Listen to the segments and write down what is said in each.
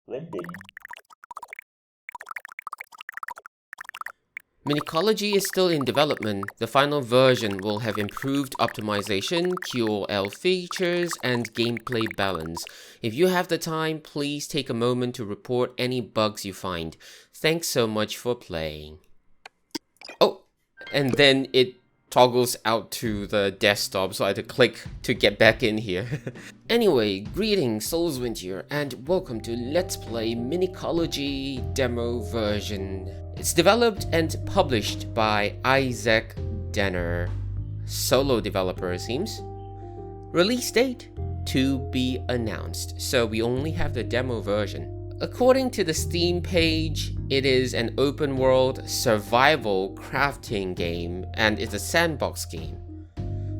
London. Minicology is still in development. The final version will have improved optimization, QoL features, and gameplay balance. If you have the time, please take a moment to report any bugs you find. Thanks so much for playing. Oh, and then it toggles out to the desktop, so I had to click to get back in here. Anyway, greetings Soulswind here, and welcome to Let's Play Minicology demo version. It's developed and published by Isaac Denner, solo developer it seems. Release date to be announced, so we only have the demo version. According to the Steam page, it is an open world survival crafting game and it's a sandbox game.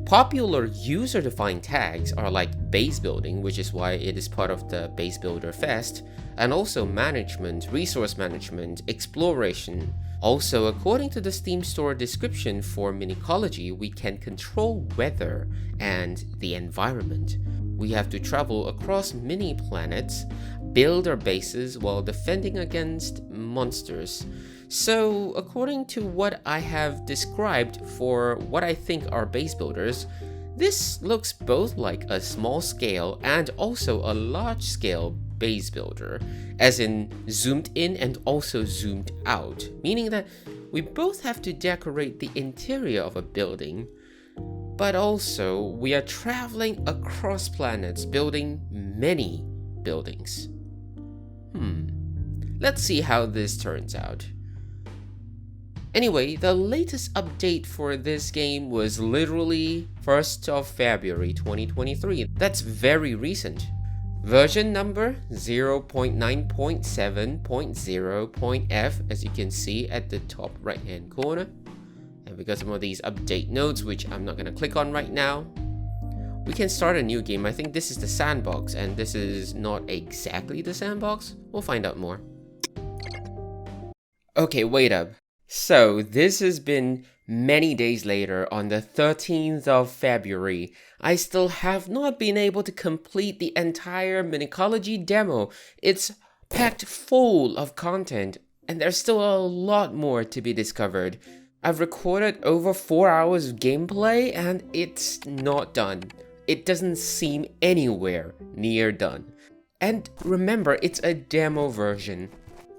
Popular user-defined tags are like base building, which is why it is part of the Base Builder Fest, and also management, resource management, exploration. Also, according to the Steam store description for Minicology, we can control weather and the environment. We have to travel across mini planets, build our bases while defending against monsters. So, according to what I have described for what I think are base builders, this looks both like a small scale and also a large scale base builder, as in zoomed in and also zoomed out, meaning that we both have to decorate the interior of a building, but also we are traveling across planets building many buildings. Let's see how this turns out. Anyway, the latest update for this game was literally 1st of February 2023. That's very recent. Version number 0.9.7.0.f, as you can see at the top right hand corner. And we got some of these update notes, which I'm not going to click on right now. We can start a new game. I think this is the sandbox, and this is not exactly the sandbox. We'll find out more. Okay, wait up. So, this has been many days later on the 13th of February. I still have not been able to complete the entire Minicology demo. It's packed full of content, and there's still a lot more to be discovered. I've recorded over 4 hours of gameplay, and it's not done. It doesn't seem anywhere near done. And remember, it's a demo version.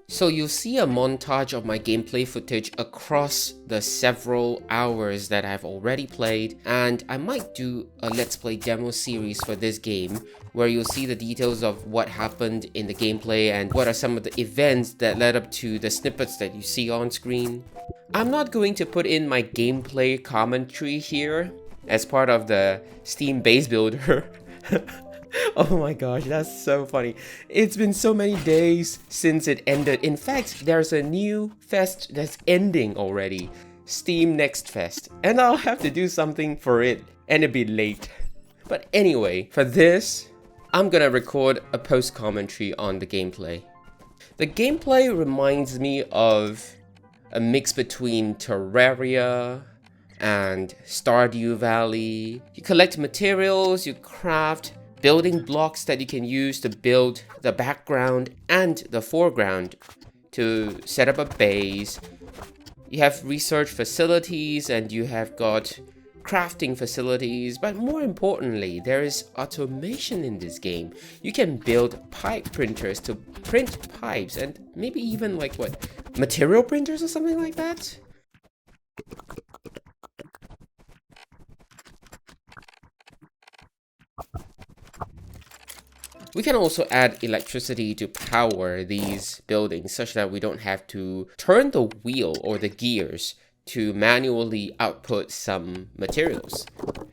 So you'll see a montage of my gameplay footage across the several hours that I've already played, and I might do a Let's Play demo series for this game where you'll see the details of what happened in the gameplay and what are some of the events that led up to the snippets that you see on screen. I'm not going to put in my gameplay commentary here as part of the Steam base builder. Oh my gosh, that's so funny. It's been so many days since it ended. In fact, there's a new fest that's ending already. Steam Next Fest. And I'll have to do something for it. And it'll be late. But anyway, for this, I'm gonna record a post commentary on the gameplay. The gameplay reminds me of a mix between Terraria and Stardew Valley. You collect materials, you craft building blocks that you can use to build the background and the foreground to set up a base. You have research facilities and you have got crafting facilities, but more importantly, there is automation in this game. You can build pipe printers to print pipes and maybe even like material printers or something like that? We can also add electricity to power these buildings such that we don't have to turn the wheel or the gears to manually output some materials.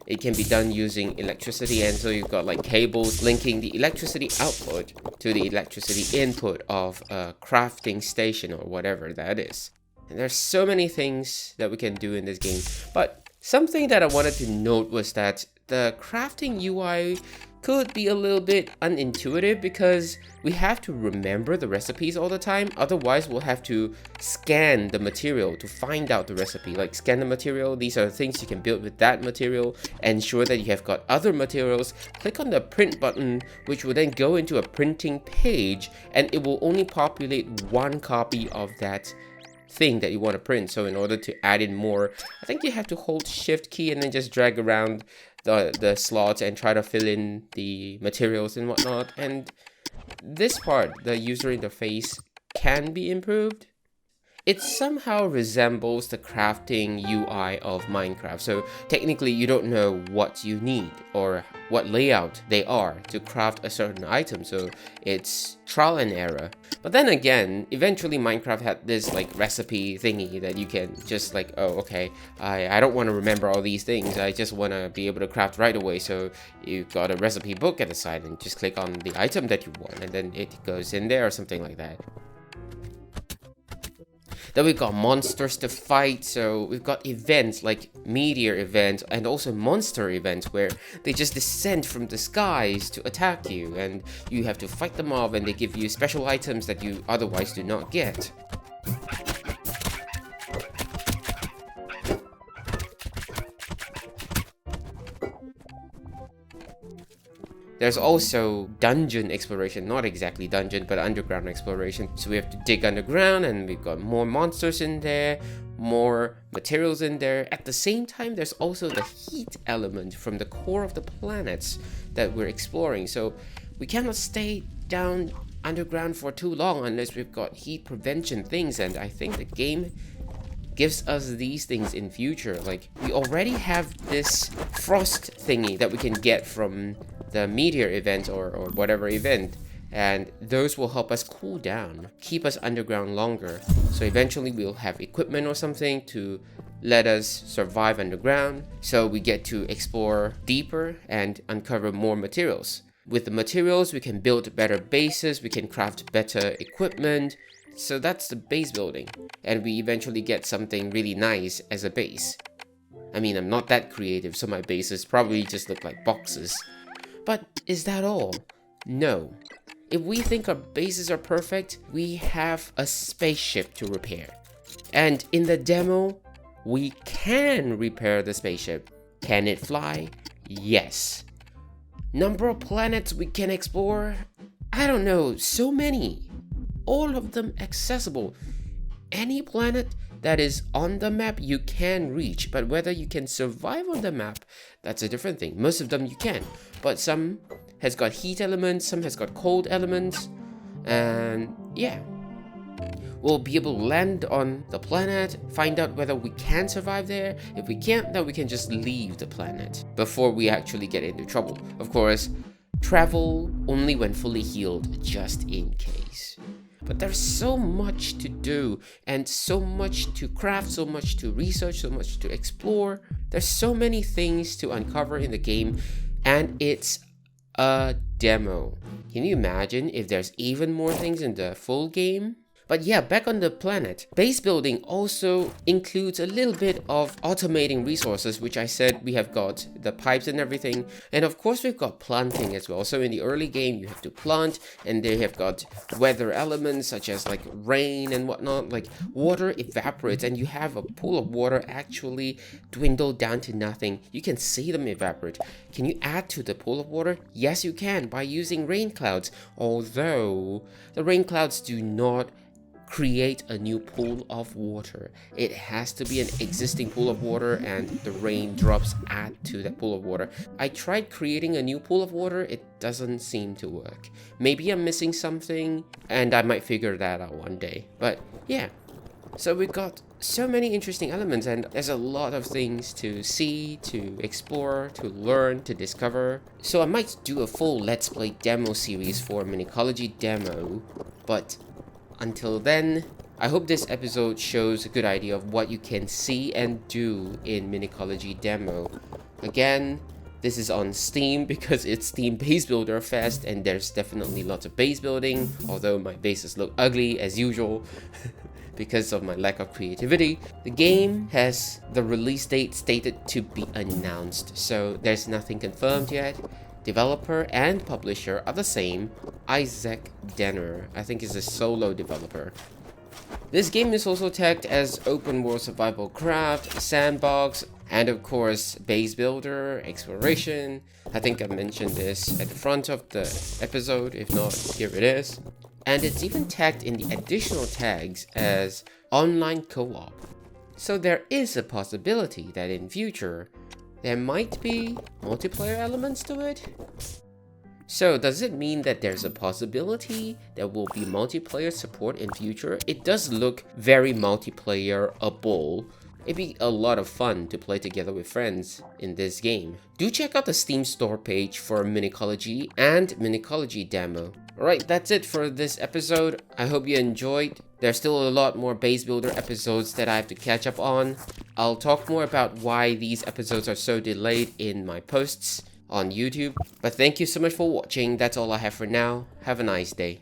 It can be done using electricity, and so you've got like cables linking the electricity output to the electricity input of a crafting station or whatever that is. And there's so many things that we can do in this game, but something that I wanted to note was that the crafting UI could be a little bit unintuitive because we have to remember the recipes all the time. Otherwise, we'll have to scan the material to find out the recipe. Like scan the material, these are the things you can build with that material. Ensure that you have got other materials. Click on the print button, which will then go into a printing page, and it will only populate one copy of that thing that you want to print. So in order to add in more, I think you have to hold shift key and then just drag around the slots and try to fill in the materials and whatnot. And this part, the user interface, can be improved. It somehow resembles the crafting UI of Minecraft. So technically you don't know what you need or what layout they are to craft a certain item. So it's trial and error. But then again, eventually Minecraft had this like recipe thingy that you can just like, oh, okay, I don't want to remember all these things. I just want to be able to craft right away. So you've got a recipe book at the side and just click on the item that you want and then it goes in there or something like that. Then we've got monsters to fight, so we've got events like meteor events and also monster events where they just descend from the skies to attack you and you have to fight them off, and they give you special items that you otherwise do not get. There's also dungeon exploration, not exactly dungeon, but underground exploration. So we have to dig underground and we've got more monsters in there, more materials in there. At the same time, there's also the heat element from the core of the planets that we're exploring. So we cannot stay down underground for too long unless we've got heat prevention things, and I think the game gives us these things in future. Like we already have this frost thingy that we can get from the meteor event or whatever event, and those will help us cool down, keep us underground longer. So eventually we'll have equipment or something to let us survive underground, so we get to explore deeper and uncover more materials. With the materials we can build better bases, we can craft better equipment. So that's the base building, and we eventually get something really nice as a base. I mean, I'm not that creative, so my bases probably just look like boxes. But is that all? No. If we think our bases are perfect, we have a spaceship to repair. And in the demo, we can repair the spaceship. Can it fly? Yes. Number of planets we can explore? I don't know, so many. All of them accessible. Any planet that is on the map you can reach, but whether you can survive on the map, that's a different thing. Most of them you can, but some has got heat elements, some has got cold elements, and yeah. We'll be able to land on the planet, find out whether we can survive there. If we can't, then we can just leave the planet before we actually get into trouble. Of course, travel only when fully healed, just in case. But there's so much to do and so much to craft, so much to research, so much to explore. There's so many things to uncover in the game, and it's a demo. Can you imagine if there's even more things in the full game? But yeah, back on the planet, base building also includes a little bit of automating resources, which I said we have got the pipes and everything. And of course we've got planting as well. So in the early game you have to plant, and they have got weather elements such as like rain and whatnot. Like water evaporates and you have a pool of water actually dwindle down to nothing. You can see them evaporate. Can you add to the pool of water? Yes, you can, by using rain clouds. Although the rain clouds do not create a new pool of water. It has to be an existing pool of water, and the raindrops add to that pool of water. I tried creating a new pool of water, it doesn't seem to work. Maybe I'm missing something, and I might figure that out one day. But yeah, so we've got so many interesting elements, and there's a lot of things to see, to explore, to learn, to discover. So I might do a full Let's Play demo series for Minicology demo, but until then, I hope this episode shows a good idea of what you can see and do in Minicology demo. Again, this is on Steam because it's Steam Base Builder Fest, and there's definitely lots of base building, although my bases look ugly as usual because of my lack of creativity. The game has the release date stated to be announced, so there's nothing confirmed yet. developer and publisher are the same, Isaac Denner. I think he's a solo developer. This game is also tagged as open world survival craft, sandbox, and of course base builder, exploration. I think I mentioned this at the front of the episode, if not, here it is. And it's even tagged in the additional tags as online co-op. So there is a possibility that in future, there might be multiplayer elements to it. So does it mean that there's a possibility there will be multiplayer support in future? It does look very multiplayer-able. It'd be a lot of fun to play together with friends in this game. Do check out the Steam store page for Minicology and Minicology demo. Alright, that's it for this episode. I hope you enjoyed. There's still a lot more base builder episodes that I have to catch up on. I'll talk more about why these episodes are so delayed in my posts on YouTube. But thank you so much for watching. That's all I have for now. Have a nice day.